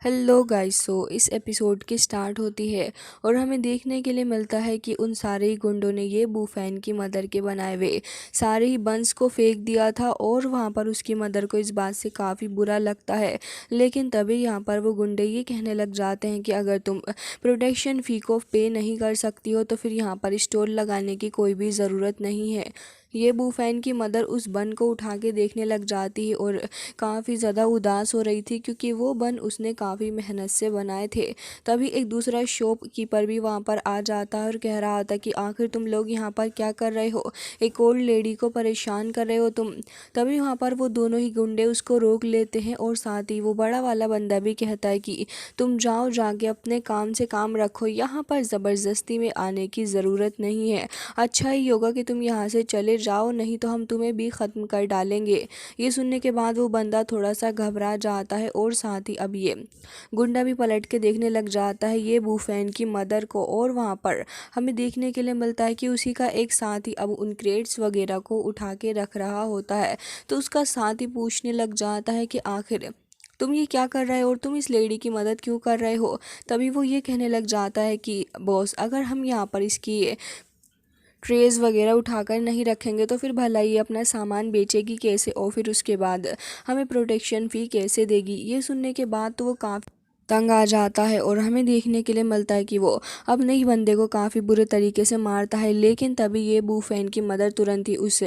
Hello guys. इस episode की start होती है और हमें देखने के लिए मिलता है कि उन सारे ही गुंडों ने ये बूफैन की मदर के बनाए हुए सारे ही बंस को फेंक दिया था और वहाँ पर उसकी मदर को इस बात से काफ़ी बुरा लगता है। लेकिन तभी यहाँ पर वो गुंडे ये कहने लग जाते हैं कि अगर तुम प्रोटेक्शन फ़ी को पे नहीं कर सकती हो तो फिर यहाँ पर स्टोर लगाने की कोई भी ज़रूरत नहीं है। ये बूफैन की मदर उस बन को उठा के देखने लग जाती है और काफ़ी ज़्यादा उदास हो रही थी क्योंकि वो बन उसने काफ़ी मेहनत से बनाए थे। तभी एक दूसरा शॉपकीपर भी वहाँ पर आ जाता है और कह रहा था कि आखिर तुम लोग यहाँ पर क्या कर रहे हो, एक ओल्ड लेडी को परेशान कर रहे हो तुम। तभी वहाँ पर वो दोनों ही गुंडे उसको रोक लेते हैं और साथ ही वो बड़ा वाला बंदा भी कहता है कि तुम जाओ, जाके अपने काम से काम रखो, यहाँ पर ज़बरदस्ती में आने की ज़रूरत नहीं है। अच्छा ही होगा कि तुम यहाँ से चले जाओ, नहीं तो हम तुम्हें भी ख़त्म कर डालेंगे। ये सुनने के बाद वो बंदा थोड़ा सा घबरा जाता है और साथ ही अब ये गुंडा भी पलट के देखने लग जाता है ये बूफैन की मदर को। और वहाँ पर हमें देखने के लिए मिलता है कि उसी का एक साथी अब उन क्रेट्स वगैरह को उठा के रख रहा होता है। तो उसका साथी पूछने लग जाता है कि आखिर तुम ये क्या कर रहे हो और तुम इस लेडी की मदद क्यों कर रहे हो। तभी वो ये कहने लग जाता है कि बॉस, अगर हम यहाँ पर इसकी ट्रेज़ वगैरह उठाकर नहीं रखेंगे तो फिर भला ये अपना सामान बेचेगी कैसे और फिर उसके बाद हमें प्रोटेक्शन फ़ी कैसे देगी। ये सुनने के बाद तो वो काफ़ी तंग आ जाता है और हमें देखने के लिए मिलता है कि वो अपने ही बंदे को काफ़ी बुरे तरीके से मारता है। लेकिन तभी ये बूफैन की मदर तुरंत ही उस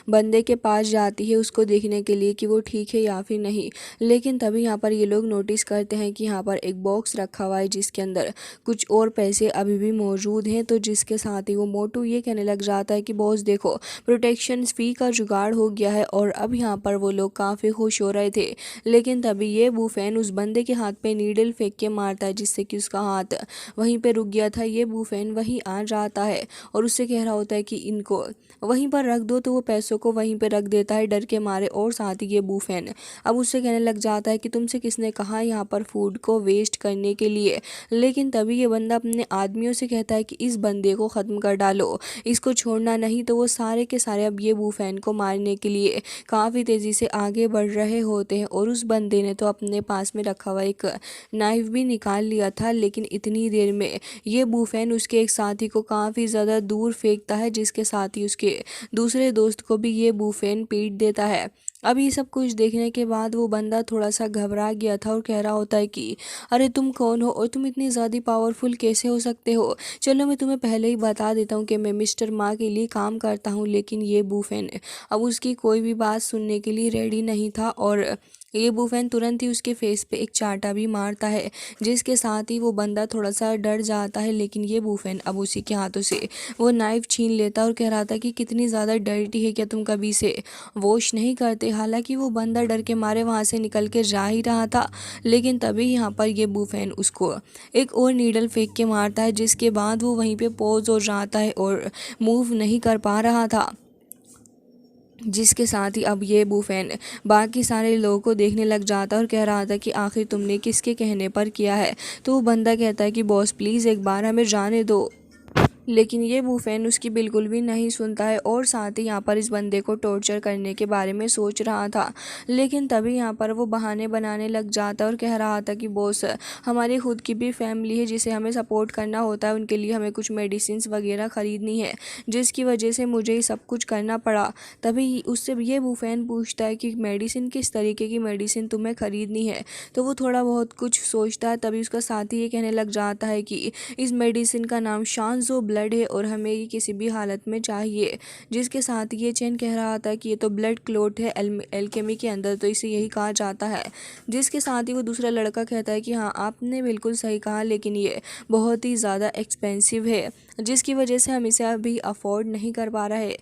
बंदे के पास जाती है उसको देखने के लिए कि वो ठीक है या फिर नहीं। लेकिन तभी यहाँ पर ये लोग नोटिस करते हैं कि यहाँ पर एक बॉक्स रखा हुआ है जिसके अंदर कुछ और पैसे अभी भी मौजूद हैं। तो जिसके साथ ही वो मोटू ये कहने लग जाता है कि बॉस देखो, प्रोटेक्शन फ़ी का जुगाड़ हो गया है। और अब यहाँ पर वो लोग काफ़ी खुश हो रहे थे। लेकिन तभी ये बूफैन उस बंदे के हाथ पे नीडल फेंक के मारता है जिससे कि उसका हाथ वहीं पे रुक गया था। ये बूफैन वहीं आ जाता है और उससे कह रहा होता है कि इनको वहीं पर रख दो, तो वो पैसों को वहीं पे रख देता है डर के मारे। और साथ ही ये बूफैन अब उससे कहने लग जाता है कि तुमसे किसने कहा यहाँ पर फूड को वेस्ट करने के लिए। लेकिन तभी ये बंदा अपने आदमियों से कहता है कि इस बंदे को ख़त्म कर डालो, इसको छोड़ना नहीं। तो वो सारे के सारे अब ये बूफैन को मारने के लिए काफ़ी तेज़ी से आगे बढ़ रहे होते हैं। और उस बंदे ने तो अपने पास में रखा हुआ एक नाइफ भी निकाल लिया था। लेकिन इतनी देर में ये बूफैन उसके एक साथी को काफ़ी ज़्यादा दूर फेंकता है जिसके साथ ही उसके दूसरे दोस्त को भी ये बूफैन पीट देता है। अब ये सब कुछ देखने के बाद वो बंदा थोड़ा सा घबरा गया था और कह रहा होता है कि अरे तुम कौन हो और तुम इतनी ज़्यादा पावरफुल कैसे हो सकते हो। चलो मैं तुम्हें पहले ही बता देता हूँ कि मैं मिस्टर माँ के लिए काम करता हूँ। लेकिन ये बूफैन अब उसकी कोई भी बात सुनने के लिए रेडी नहीं था और ये बूफैन तुरंत ही उसके फेस पे एक चांटा भी मारता है जिसके साथ ही वो बंदा थोड़ा सा डर जाता है। लेकिन ये बूफैन अब उसी के हाथों से वो नाइफ छीन लेता और कह रहा था कि कितनी ज़्यादा डर्टी है, क्या तुम कभी इसे वॉश नहीं करते। हालांकि वो बंदा डर के मारे वहाँ से निकल के जा ही रहा था। लेकिन तभी यहाँ पर ये बूफैन उसको एक और नीडल फेंक के मारता है जिसके बाद वो वहीं पे पॉज हो जाता है और मूव नहीं कर पा रहा था। जिसके साथ ही अब ये बूफैन बाकी सारे लोगों को देखने लग जाता और कह रहा था कि आखिर तुमने किसके कहने पर किया है। तो वो बंदा कहता है कि बॉस प्लीज़ एक बार हमें जाने दो। लेकिन ये बूफैन उसकी बिल्कुल भी नहीं सुनता है और साथ ही यहाँ पर इस बंदे को टॉर्चर करने के बारे में सोच रहा था। लेकिन तभी यहाँ पर वो बहाने बनाने लग जाता और कह रहा था कि बॉस, हमारी खुद की भी फैमिली है जिसे हमें सपोर्ट करना होता है, उनके लिए हमें कुछ मेडिसिन वगैरह ख़रीदनी है जिसकी वजह से मुझे ये सब कुछ करना पड़ा। तभी उससे ये बूफैन पूछता है कि मेडिसिन, किस तरीके की मेडिसिन तुम्हें ख़रीदनी है। तो वो थोड़ा बहुत कुछ सोचता है। तभी उसका साथी ये कहने लग जाता है कि इस मेडिसिन का नाम शांजो ब्लड है और हमें ये किसी भी हालत में चाहिए। जिसके साथ ये चैन कह रहा था कि ये तो ब्लड क्लोट है एल्केमी के अंदर, तो इसे यही कहा जाता है। जिसके साथ ही वो दूसरा लड़का कहता है कि हाँ आपने बिल्कुल सही कहा, लेकिन ये बहुत ही ज़्यादा एक्सपेंसिव है जिसकी वजह से हम इसे अभी अफोर्ड नहीं कर पा रहे।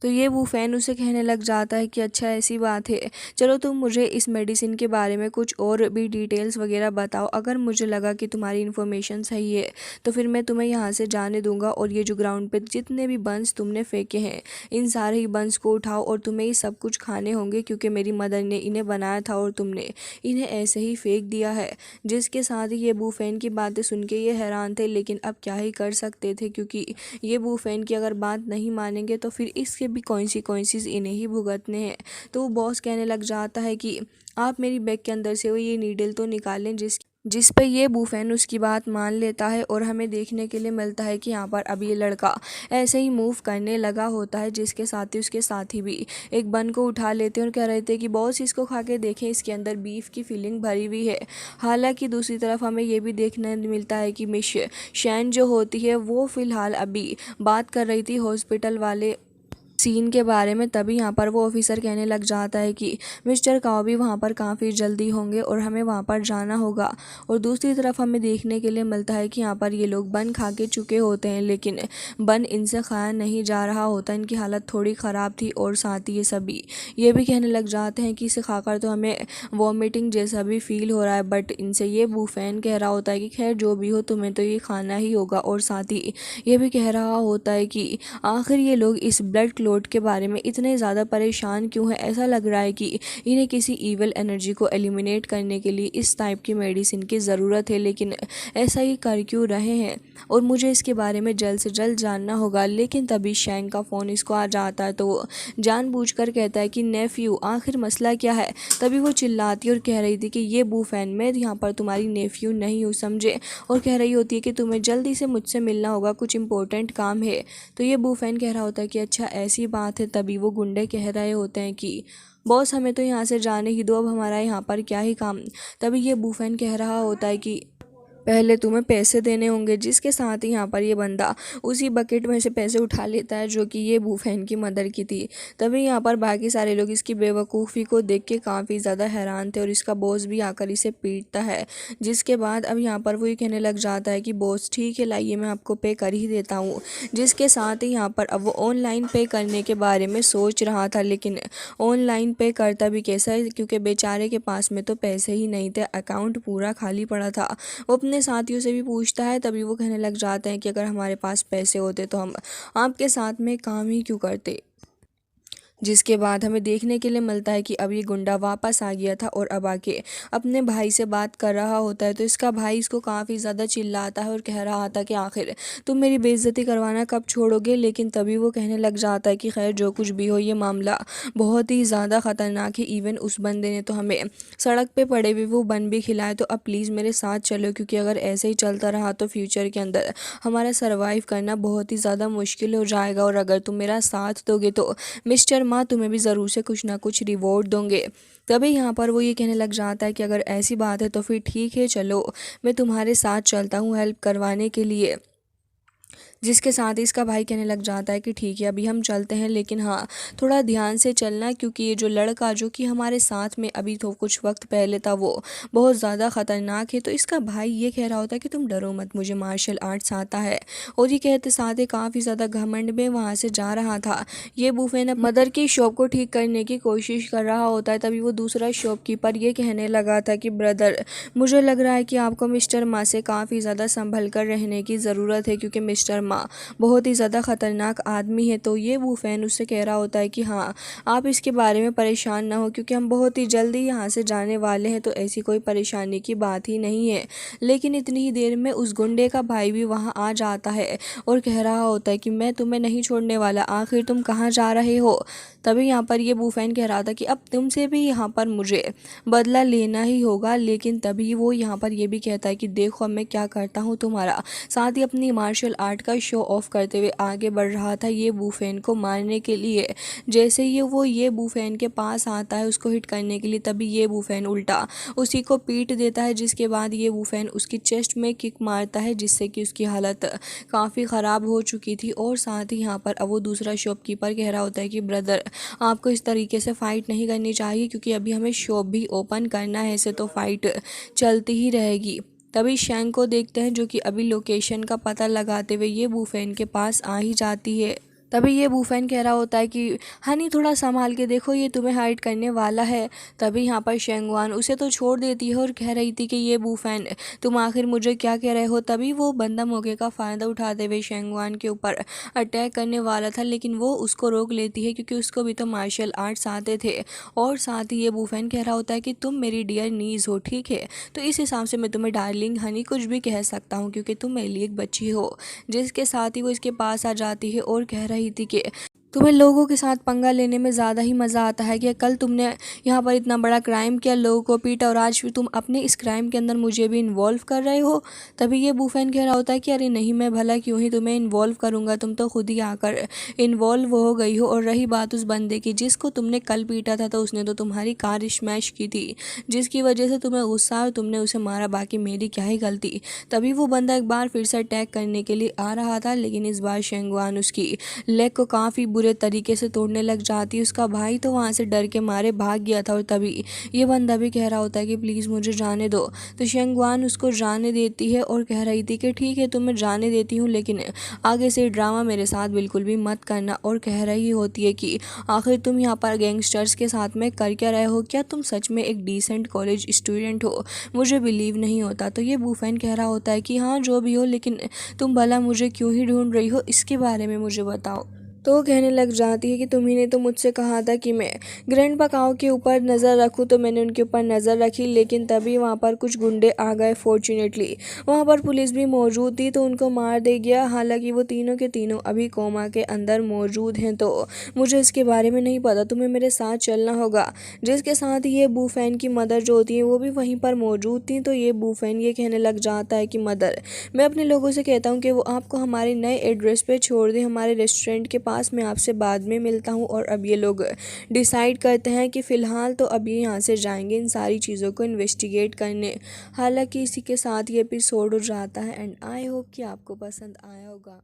तो ये बूफैन उसे कहने लग जाता है कि अच्छा ऐसी बात है, चलो तुम मुझे इस मेडिसिन के बारे में कुछ और भी डिटेल्स वगैरह बताओ। अगर मुझे लगा कि तुम्हारी इन्फॉर्मेशन सही है तो फिर मैं तुम्हें यहाँ से जाने दूंगा और ये जो ग्राउंड पे जितने भी बंस तुमने फेंके हैं इन सारे ही बंस को उठाओ और तुम्हें ये सब कुछ खाने होंगे क्योंकि मेरी मदर ने इन्हें बनाया था और तुमने इन्हें ऐसे ही फेंक दिया है। जिसके साथ ही ये बूफैन की बातें सुन के ये हैरान थे, लेकिन अब क्या ही कर सकते थे क्योंकि ये बूफैन की अगर बात नहीं मानेंगे तो फिर इसके भी कॉन्सिक्वेंसेस इन्हें ही भुगतने हैं। तो वो बॉस कहने लग जाता है कि आप मेरी बैग के अंदर से वो ये नीडल तो निकालें जिस पे ये बूफैन उसकी बात मान लेता है और हमें देखने के लिए मिलता है कि यहाँ पर अब ये लड़का ऐसे ही मूव करने लगा होता है, जिसके साथ ही उसके साथी भी एक बन को उठा लेते हैं और कह रहे थे कि बॉस इसको खा के देखें, इसके अंदर बीफ की फीलिंग भरी हुई है। हालांकि दूसरी तरफ हमें ये भी देखने मिलता है कि मिश शैन जो होती है वो फ़िलहाल अभी बात कर रही थी हॉस्पिटल वाले सीन के बारे में। तभी यहाँ पर वो ऑफिसर कहने लग जाता है कि मिस्टर काओ भी वहाँ पर काफ़ी जल्दी होंगे और हमें वहाँ पर जाना होगा। और दूसरी तरफ हमें देखने के लिए मिलता है कि यहाँ पर ये लोग बन खा के चुके होते हैं, लेकिन बन इनसे खाया नहीं जा रहा होता। इनकी हालत थोड़ी ख़राब थी और साथ ही ये सभी ये भी कहने लग जाते हैं कि इसे खाकर तो हमें वॉमिटिंग जैसा भी फील हो रहा है। बट इनसे ये बूफैन कह रहा होता है कि खैर जो भी हो तुम्हें तो ये खाना ही होगा। और साथ ही ये भी कह रहा होता है कि आखिर ये लोग इस ब्लड क्लोट के बारे में इतने ज़्यादा परेशान क्यों हैं। ऐसा लग रहा है कि इन्हें किसी ईवल एनर्जी को एलिमिनेट करने के लिए इस टाइप की मेडिसिन की ज़रूरत है, लेकिन ऐसा ही कर क्यों रहे हैं और मुझे इसके बारे में जल्द से जल्द जानना होगा। लेकिन तभी शैंग का फ़ोन इसको आ जाता है तो वो जानबूझकर कहता है कि नेफ्यू आखिर मसला क्या है। तभी वो चिल्लाती और कह रही थी कि ये बूफैन, मैं यहाँ पर तुम्हारी नेफ्यू नहीं हूँ समझे। और कह रही होती है कि तुम्हें जल्दी से मुझसे मिलना होगा, कुछ इंपॉर्टेंट काम है। तो ये बूफैन कह रहा होता है कि अच्छा ऐसी बात है। तभी वो गुंडे कह रहे होते हैं कि बॉस हमें तो यहाँ से जाने ही दो, अब हमारा यहाँ पर क्या ही काम। तभी ये बूफैन कह रहा होता है कि पहले तुम्हें पैसे देने होंगे, जिसके साथ ही यहाँ पर ये बंदा उसी बकेट में से पैसे उठा लेता है जो कि ये बूफैन की मदर की थी। तभी यहाँ पर बाकी सारे लोग इसकी बेवकूफ़ी को देख के काफ़ी ज़्यादा हैरान थे और इसका बॉस भी आकर इसे पीटता है। जिसके बाद अब यहाँ पर वो ये कहने लग जाता है कि बॉस ठीक है लाइए मैं आपको पे कर ही देता हूँ। जिसके साथ ही यहाँ पर अब वो ऑनलाइन पे करने के बारे में सोच रहा था, लेकिन ऑनलाइन पे करता भी कैसा है क्योंकि बेचारे के पास में तो पैसे ही नहीं थे, अकाउंट पूरा खाली पड़ा था। वो अपने साथियों से भी पूछता है। तभी वो कहने लग जाते हैं कि अगर हमारे पास पैसे होते तो हम आपके साथ में काम ही क्यों करते। जिसके बाद हमें देखने के लिए मिलता है कि अब ये गुंडा वापस आ गया था और अब आके अपने भाई से बात कर रहा होता है। तो इसका भाई इसको काफ़ी ज़्यादा चिल्लाता है और कह रहा था कि आखिर तुम मेरी बेइज्जती करवाना कब छोड़ोगे। लेकिन तभी वो कहने लग जाता है कि खैर जो कुछ भी हो ये मामला बहुत ही ज़्यादा ख़तरनाक है। इवन उस बंदे ने तो हमें सड़क पे पड़े हुए वो बन भी खिलाए। तो अब प्लीज़ मेरे साथ चलो, क्योंकि अगर ऐसे ही चलता रहा तो फ्यूचर के अंदर हमारा सर्वाइव करना बहुत ही ज़्यादा मुश्किल हो जाएगा। और अगर तुम मेरा साथ दोगे तो मिस्टर माँ तुम्हें भी ज़रूर से कुछ ना कुछ रिवॉर्ड दोगे। तभी यहाँ पर वो ये कहने लग जाता है कि अगर ऐसी बात है तो फिर ठीक है, चलो मैं तुम्हारे साथ चलता हूँ हेल्प करवाने के लिए। जिसके साथ ही इसका भाई कहने लग जाता है कि ठीक है अभी हम चलते हैं, लेकिन हाँ थोड़ा ध्यान से चलना, क्योंकि ये जो लड़का जो कि हमारे साथ में अभी तो कुछ वक्त पहले था वो बहुत ज़्यादा ख़तरनाक है। तो इसका भाई ये कह रहा होता है कि तुम डरो मत, मुझे मार्शल आर्ट्स आता है। और ये कहते साथ ही काफ़ी ज़्यादा घमंड में वहाँ से जा रहा था। ये बूफेन मदर की शॉप को ठीक करने की कोशिश कर रहा होता है। तभी वो दूसरा शॉपकीपर ये कहने लगा था कि ब्रदर मुझे लग रहा है कि आपको मिस्टर माँ से काफ़ी ज़्यादा संभल कर रहने की ज़रूरत है, क्योंकि मिस्टर माँ बहुत ही ज़्यादा ख़तरनाक आदमी है। तो ये बूफैन उससे कह रहा होता है कि हाँ आप इसके बारे में परेशान ना हो, क्योंकि हम बहुत ही जल्दी यहाँ से जाने वाले हैं, तो ऐसी कोई परेशानी की बात ही नहीं है। लेकिन इतनी ही देर में उस गुंडे का भाई भी वहाँ आ जाता है और कह रहा होता है कि मैं तुम्हें नहीं छोड़ने वाला, आखिर तुम कहाँ जा रहे हो। तभी यहाँ पर ये बूफैन कह रहा था कि अब तुमसे भी यहाँ पर मुझे बदला लेना ही होगा। लेकिन तभी वो यहाँ पर ये भी कहता है कि देखो अब मैं क्या करता हूँ तुम्हारा। साथ ही अपनी मार्शल आर्ट का शो ऑफ करते हुए आगे बढ़ रहा था ये बूफैन को मारने के लिए। जैसे ही वो ये बूफैन के पास आता है उसको हिट करने के लिए, तभी ये बूफैन उल्टा उसी को पीट देता है। जिसके बाद ये बूफैन उसकी चेस्ट में किक मारता है, जिससे कि उसकी हालत काफ़ी ख़राब हो चुकी थी। और साथ ही यहाँ पर अब वो दूसरा शॉपकीपर कह रहा होता है कि ब्रदर आपको इस तरीके से फ़ाइट नहीं करनी चाहिए, क्योंकि अभी हमें शॉप भी ओपन करना है, ऐसे तो फ़ाइट चलती ही रहेगी। तभी शैंग को देखते हैं जो कि अभी लोकेशन का पता लगाते हुए ये बूफैन के पास आ ही जाती है। तभी ये बूफैन कह रहा होता है कि हनी थोड़ा संभाल के देखो ये तुम्हें हाइट करने वाला है। तभी यहाँ पर शेंगवान उसे तो छोड़ देती है और कह रही थी कि ये बूफैन तुम आखिर मुझे क्या कह रहे हो। तभी वो बंदा मौके का फ़ायदा उठाते हुए शेंगवान के ऊपर अटैक करने वाला था, लेकिन वो उसको रोक लेती है क्योंकि उसको भी तो मार्शल आर्ट्स आते थे। और साथ ही ये बूफैन कह रहा होता है कि तुम मेरी डियर नीज़ हो, ठीक है, तो इस हिसाब से मैं तुम्हें डार्लिंग हनी कुछ भी कह सकता हूँ, क्योंकि तुम मेरे लिए एक बच्ची हो। जिसके साथ ही वो इसके पास आ जाती है और कह रही थी कि तुम्हें लोगों के साथ पंगा लेने में ज़्यादा ही मज़ा आता है कि कल तुमने यहाँ पर इतना बड़ा क्राइम किया, लोगों को पीटा और आज भी तुम अपने इस क्राइम के अंदर मुझे भी इन्वॉल्व कर रहे हो। तभी ये बूफैन कह रहा होता है कि अरे नहीं, मैं भला क्यों ही तुम्हें इन्वॉल्व करूँगा, तुम तो खुद ही आकर इन्वॉल्व हो गई हो। और रही बात उस बंदे की जिसको तुमने कल पीटा था, तो उसने तो तुम्हारी कार स्मैश की थी, जिसकी वजह से तुम्हें गुस्सा और तुमने उसे मारा, बाकी मेरी क्या ही गलती। तभी वो बंदा एक बार फिर से अटैक करने के लिए आ रहा था, लेकिन इस बार शेंगवान उसकी लेग को काफ़ी बुरे तरीके से तोड़ने लग जाती। उसका भाई तो वहाँ से डर के मारे भाग गया था और तभी ये बंदा भी कह रहा होता है कि प्लीज़ मुझे जाने दो। तो शेंगवान उसको जाने देती है और कह रही थी कि ठीक है, तुम्हें जाने देती हूँ, लेकिन आगे से ड्रामा मेरे साथ बिल्कुल भी मत करना। और कह रही होती है कि आखिर तुम यहाँ पर गैंगस्टर्स के साथ में कर क्या रहे हो, क्या तुम सच में एक डिसेंट कॉलेज स्टूडेंट हो, मुझे बिलीव नहीं होता। तो ये बूफैन कह रहा होता है कि हाँ जो भी हो, लेकिन तुम भला मुझे क्यों ही ढूंढ रही हो, इसके बारे में मुझे बताओ। तो वो कहने लग जाती है कि तुम्ही ने तो मुझसे कहा था कि मैं ग्रैंडपा काऊ के ऊपर नज़र रखूं, तो मैंने उनके ऊपर नज़र रखी, लेकिन तभी वहाँ पर कुछ गुंडे आ गए। फॉर्चुनेटली वहाँ पर पुलिस भी मौजूद थी, तो उनको मार दे गया। हालांकि वो तीनों के तीनों अभी कोमा के अंदर मौजूद हैं। तो मुझे इसके बारे में नहीं पता, तुम्हें मेरे साथ चलना होगा। जिसके साथ ये बूफैन की मदर जो होती है वो भी वहीं पर मौजूद थी। तो ये बूफैन ये कहने लग जाता है कि मदर, मैं अपने लोगों से कहता हूँ कि वो आपको हमारे नए एड्रेस पे छोड़ दें, हमारे रेस्टोरेंट के पास। मैं आपसे बाद में मिलता हूँ। और अब ये लोग डिसाइड करते हैं कि फ़िलहाल तो अब ये यहाँ से जाएंगे इन सारी चीज़ों को इन्वेस्टिगेट करने। हालांकि इसी के साथ ये एपिसोड हो जाता है एंड आई होप कि आपको पसंद आया होगा।